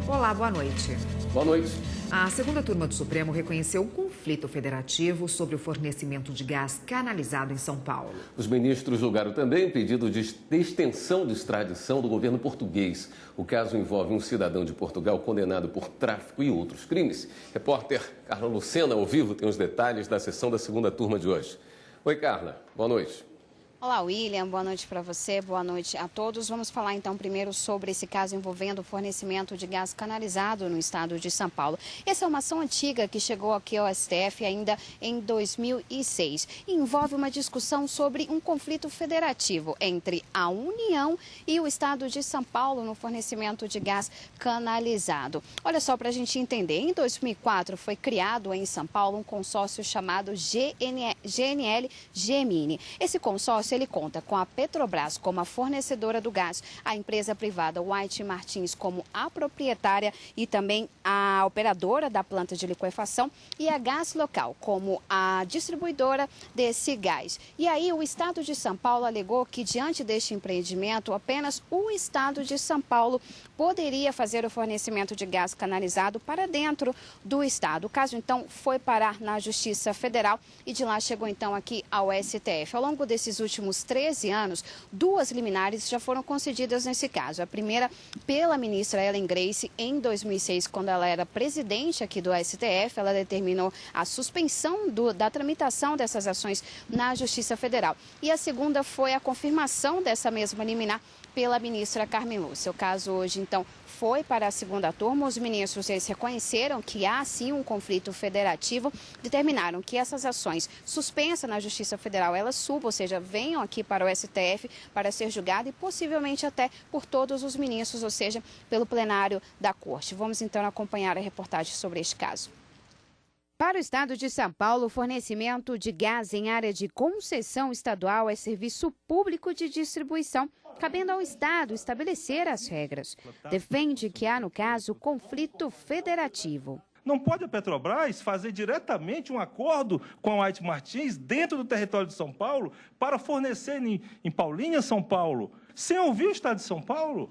Olá, boa noite. Boa noite. A segunda turma do Supremo reconheceu um conflito federativo sobre o fornecimento de gás canalizado em São Paulo. Os ministros julgaram também o pedido de extensão de extradição do governo português. O caso envolve um cidadão de Portugal condenado por tráfico e outros crimes. Repórter Carla Lucena, ao vivo, tem os detalhes da sessão da segunda turma de hoje. Oi, Carla. Boa noite. Olá, William. Boa noite para você, boa noite a todos. Vamos falar então primeiro sobre esse caso envolvendo o fornecimento de gás canalizado no estado de São Paulo. Essa é uma ação antiga que chegou aqui ao STF ainda em 2006 e envolve uma discussão sobre um conflito federativo entre a União e o estado de São Paulo no fornecimento de gás canalizado. Olha só, para a gente entender, em 2004 foi criado em São Paulo um consórcio chamado GNL-GMIN. Esse consórcio ele conta com a Petrobras como a fornecedora do gás, a empresa privada White Martins como a proprietária e também a operadora da planta de liquefação e a Gás Local como a distribuidora desse gás. E aí o estado de São Paulo alegou que diante deste empreendimento apenas o estado de São Paulo poderia fazer o fornecimento de gás canalizado para dentro do estado. O caso então foi parar na Justiça Federal e de lá chegou então aqui ao STF. Ao longo desses últimos 13 anos, 2 liminares já foram concedidas nesse caso. A primeira pela ministra Ellen Grace em 2006, quando ela era presidente aqui do STF, ela determinou a suspensão da tramitação dessas ações na Justiça Federal. E a segunda foi a confirmação dessa mesma liminar pela ministra Carmen Lúcia. O caso hoje, então, foi para a segunda turma. Os ministros eles reconheceram que há, sim, um conflito federativo, determinaram que essas ações suspensas na Justiça Federal, elas subam, ou seja, venham aqui para o STF para ser julgado e possivelmente até por todos os ministros, ou seja, pelo plenário da Corte. Vamos, então, acompanhar a reportagem sobre este caso. Para o estado de São Paulo, o fornecimento de gás em área de concessão estadual é serviço público de distribuição, cabendo ao estado estabelecer as regras. Defende que há, no caso, conflito federativo. Não pode a Petrobras fazer diretamente um acordo com a White Martins dentro do território de São Paulo para fornecer em Paulínia, São Paulo, sem ouvir o estado de São Paulo?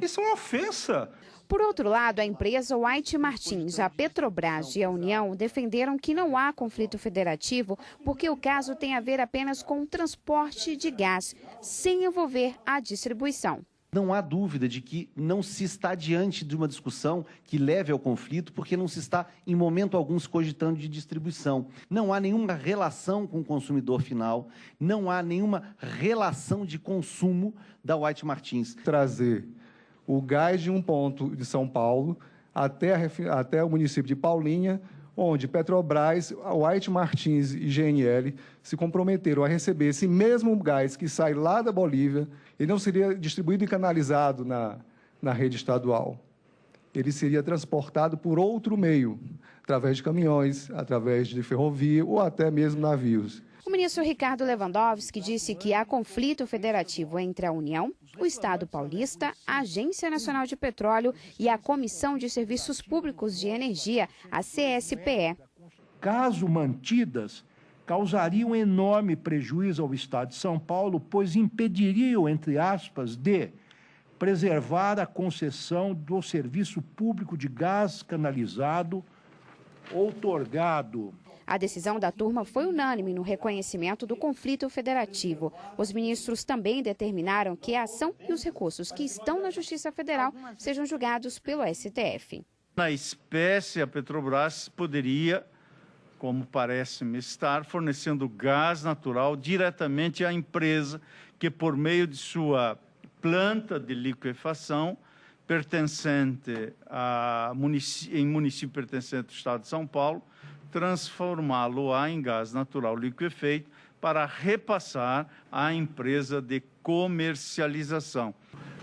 Isso é uma ofensa. Por outro lado, a empresa White Martins, a Petrobras e a União defenderam que não há conflito federativo porque o caso tem a ver apenas com o transporte de gás, sem envolver a distribuição. Não há dúvida de que não se está diante de uma discussão que leve ao conflito, porque não se está, em momento algum, se cogitando de distribuição. Não há nenhuma relação com o consumidor final, não há nenhuma relação de consumo da White Martins. Trazer o gás de um ponto de São Paulo até o município de Paulínia, onde Petrobras, White Martins e GNL se comprometeram a receber esse mesmo gás que sai lá da Bolívia. Ele não seria distribuído e canalizado na rede estadual. Ele seria transportado por outro meio, através de caminhões, através de ferrovia ou até mesmo navios. O ministro Ricardo Lewandowski disse que há conflito federativo entre a União, o Estado paulista, a Agência Nacional de Petróleo e a Comissão de Serviços Públicos de Energia, a CSPE. Caso mantidas, causariam enorme prejuízo ao Estado de São Paulo, pois impediriam, entre aspas, de preservar a concessão do serviço público de gás canalizado outorgado. A decisão da turma foi unânime no reconhecimento do conflito federativo. Os ministros também determinaram que a ação e os recursos que estão na Justiça Federal sejam julgados pelo STF. Na espécie, a Petrobras poderia, como parece-me estar, fornecendo gás natural diretamente à empresa que, por meio de sua planta de liquefação, pertencente em município pertencente ao Estado de São Paulo, transformá-lo em gás natural liquefeito para repassar à empresa de comercialização.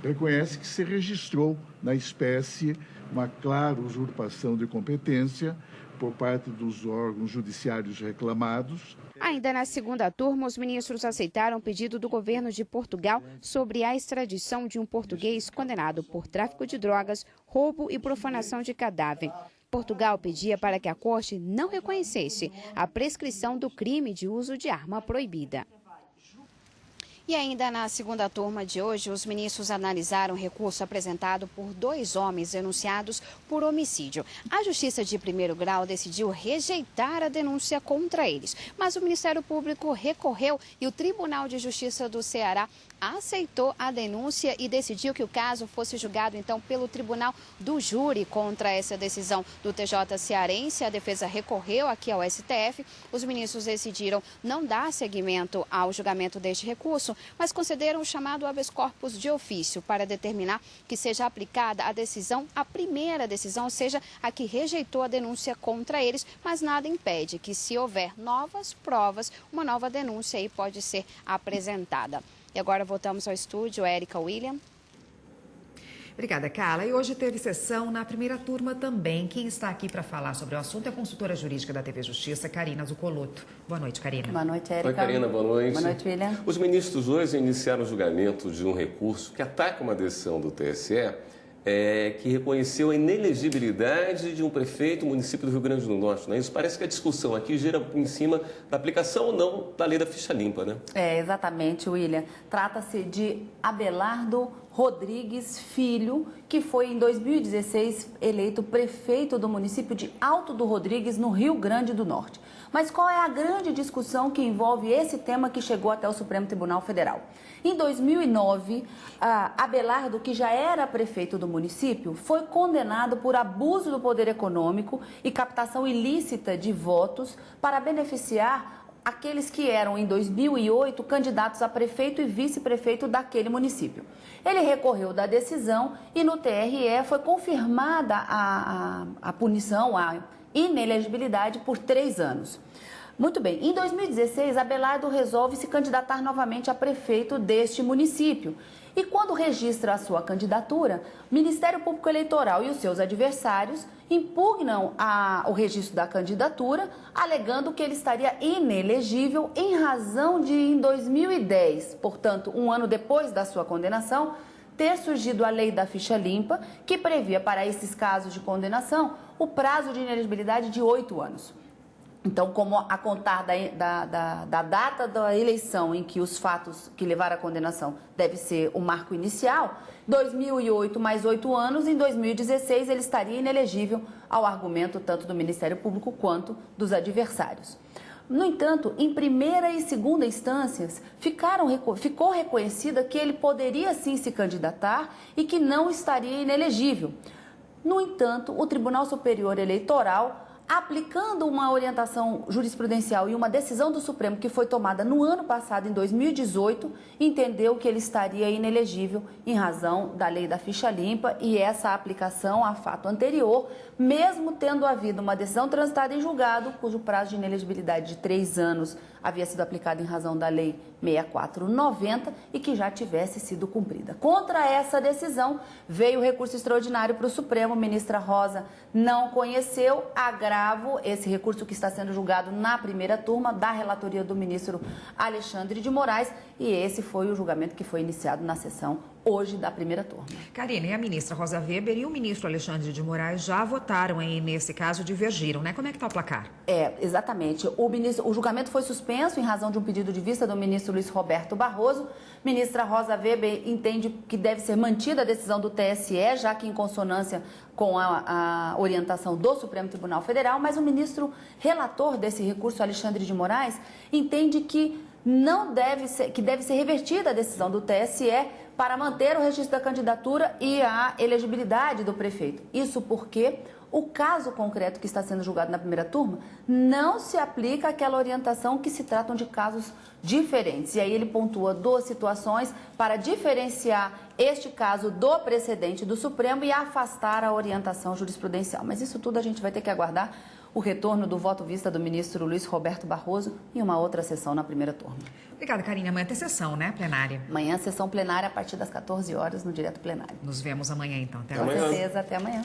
Reconhece que se registrou na espécie uma clara usurpação de competência por parte dos órgãos judiciários reclamados. Ainda na segunda turma, os ministros aceitaram o pedido do governo de Portugal sobre a extradição de um português condenado por tráfico de drogas, roubo e profanação de cadáver. Portugal pedia para que a corte não reconhecesse a prescrição do crime de uso de arma proibida. E ainda na segunda turma de hoje, os ministros analisaram o recurso apresentado por 2 homens denunciados por homicídio. A Justiça de Primeiro Grau decidiu rejeitar a denúncia contra eles, mas o Ministério Público recorreu e o Tribunal de Justiça do Ceará aceitou a denúncia e decidiu que o caso fosse julgado, então, pelo Tribunal do Júri. Contra essa decisão do TJ cearense, a defesa recorreu aqui ao STF. Os ministros decidiram não dar seguimento ao julgamento deste recurso, mas concederam o chamado habeas corpus de ofício para determinar que seja aplicada a primeira decisão, ou seja, a que rejeitou a denúncia contra eles, mas nada impede que, se houver novas provas, uma nova denúncia aí pode ser apresentada. E agora voltamos ao estúdio, Érica, William. Obrigada, Carla. E hoje teve sessão na primeira turma também. Quem está aqui para falar sobre o assunto é a consultora jurídica da TV Justiça, Karina Zucolotto. Boa noite, Karina. Boa noite, Érica. Oi, Karina, boa noite. Boa noite, William. Os ministros hoje iniciaram o julgamento de um recurso que ataca uma decisão do TSE que reconheceu a inelegibilidade de um prefeito do município do Rio Grande do Norte, né? Isso parece que a discussão aqui gira em cima da aplicação ou não da lei da ficha limpa, né? Exatamente, William. Trata-se de Abelardo Rodrigues Filho, que foi em 2016 eleito prefeito do município de Alto do Rodrigues, no Rio Grande do Norte. Mas qual é a grande discussão que envolve esse tema que chegou até o Supremo Tribunal Federal? Em 2009, Abelardo, que já era prefeito do município, foi condenado por abuso do poder econômico e captação ilícita de votos para beneficiar aqueles que eram, em 2008, candidatos a prefeito e vice-prefeito daquele município. Ele recorreu da decisão e no TRE foi confirmada a punição, a inelegibilidade por 3 anos. Muito bem, em 2016, Abelardo resolve se candidatar novamente a prefeito deste município. E quando registra a sua candidatura, o Ministério Público Eleitoral e os seus adversários impugnam o registro da candidatura, alegando que ele estaria inelegível em razão de, em 2010, portanto, um ano depois da sua condenação, ter surgido a lei da ficha limpa, que previa para esses casos de condenação o prazo de inelegibilidade de 8 anos. Então, como a contar da data da eleição em que os fatos que levaram à condenação deve ser o marco inicial, 2008 mais 8 anos, em 2016 ele estaria inelegível ao argumento tanto do Ministério Público quanto dos adversários. No entanto, em primeira e segunda instâncias, ficou reconhecida que ele poderia sim se candidatar e que não estaria inelegível. No entanto, o Tribunal Superior Eleitoral, aplicando uma orientação jurisprudencial e uma decisão do Supremo que foi tomada no ano passado, em 2018, entendeu que ele estaria inelegível em razão da lei da ficha limpa e essa aplicação a fato anterior, mesmo tendo havido uma decisão transitada em julgado, cujo prazo de inelegibilidade de 3 anos havia sido aplicado em razão da lei 6490 e que já tivesse sido cumprida. Contra essa decisão, veio o recurso extraordinário para o Supremo. A ministra Rosa não conheceu agravo, esse recurso que está sendo julgado na primeira turma da relatoria do ministro Alexandre de Moraes, e esse foi o julgamento que foi iniciado na sessão hoje da primeira turma. Karina, e a ministra Rosa Weber e o ministro Alexandre de Moraes já votaram e, nesse caso, divergiram, né? Como é que está o placar? Exatamente. O julgamento foi suspenso em razão de um pedido de vista do ministro Luiz Roberto Barroso. Ministra Rosa Weber entende que deve ser mantida a decisão do TSE, já que em consonância com a orientação do Supremo Tribunal Federal, mas o ministro relator desse recurso, Alexandre de Moraes, entende que deve ser revertida a decisão do TSE para manter o registro da candidatura e a elegibilidade do prefeito. Isso porque o caso concreto que está sendo julgado na primeira turma não se aplica àquela orientação que se tratam de casos diferentes. E aí ele pontua 2 situações para diferenciar este caso do precedente do Supremo e afastar a orientação jurisprudencial. Mas isso tudo a gente vai ter que aguardar o retorno do voto vista do ministro Luiz Roberto Barroso em uma outra sessão na primeira turma. Obrigada, Karina. Amanhã tem sessão, né? Plenária. Amanhã, sessão plenária a partir das 14 horas no Direto Plenário. Nos vemos amanhã, então. Até amanhã. Com certeza, até amanhã.